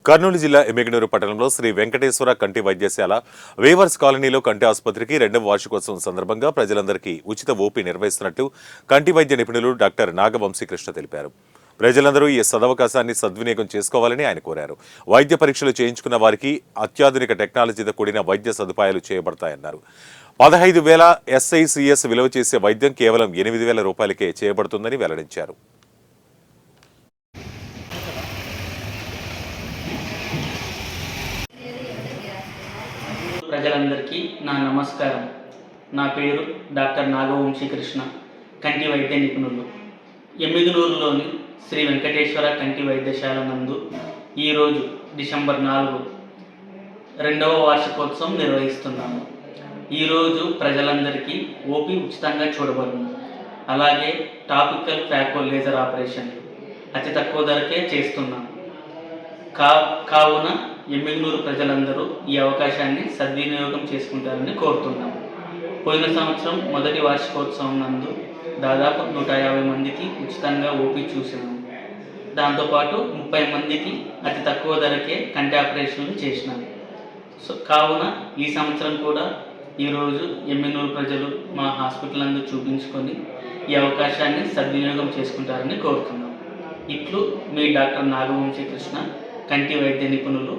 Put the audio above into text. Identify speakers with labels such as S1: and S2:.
S1: కర్నూలు జిల్లా ఎమ్మిగనూరు పట్టణంలో శ్రీ వెంకటేశ్వర కంటి వైద్యశాల వేవర్స్ కాలనీలో కంటి ఆసుపత్రికి 2వ వార్షికోత్సవం సందర్భంగా ప్రజలందరికీ ఉచిత ఓపీ నిర్వహిస్తున్నట్టు కంటి వైద్య నిపుణులు డాక్టర్ నాగవంశీకృష్ణ తెలిపారు. ప్రజలందరూ ఈ సదవకాశాన్ని సద్వినియోగం చేసుకోవాలని ఆయన కోరారు. వైద్య పరీక్షలు చేయించుకున్న వారికి అత్యాధునిక టెక్నాలజీతో కూడిన వైద్య సదుపాయాలు చేయబడతాయన్నారు. 15,000 SICS విలువ చేసే వైద్యం కేవలం 8,000 రూపాయలకే చేయబడుతుందని వెల్లడించారు.
S2: ప్రజలందరికీ నా నమస్కారం. నా పేరు డాక్టర్ నాగవంశీకృష్ణ, కంటి వైద్య నిపుణులు. ఎమ్మిగనూరులోని శ్రీ వెంకటేశ్వర కంటి వైద్యశాల నందు ఈరోజు డిసెంబర్ 4 2వ వార్షికోత్సవం నిర్వహిస్తున్నాము. ఈరోజు ప్రజలందరికీ ఓపీ ఉచితంగా చూడబడును. అలాగే టాపికల్ ఫ్యాకో లేజర్ ఆపరేషన్లు అతి తక్కువ ధరకే చేస్తున్నాము. కావున ఎమ్మిగనూరు ప్రజలందరూ ఈ అవకాశాన్ని సద్వినియోగం చేసుకుంటారని కోరుతున్నాము. పోయిన సంవత్సరం మొదటి వార్షికోత్సవం నందు దాదాపు 150 మందికి ఉచితంగా ఓపీ చూసినాము. దాంతోపాటు 30 మందికి అతి తక్కువ ధరకే కంటి ఆపరేషన్లు చేసినాము. కావున ఈ సంవత్సరం కూడా ఈరోజు ఎమ్మిగనూరు ప్రజలు మా హాస్పిటల్ నందు చూపించుకొని ఈ అవకాశాన్ని సద్వినియోగం చేసుకుంటారని కోరుతున్నాము. ఇట్లు మీ డాక్టర్ నాగవంశీకృష్ణ, కంటి వైద్య నిపుణులు,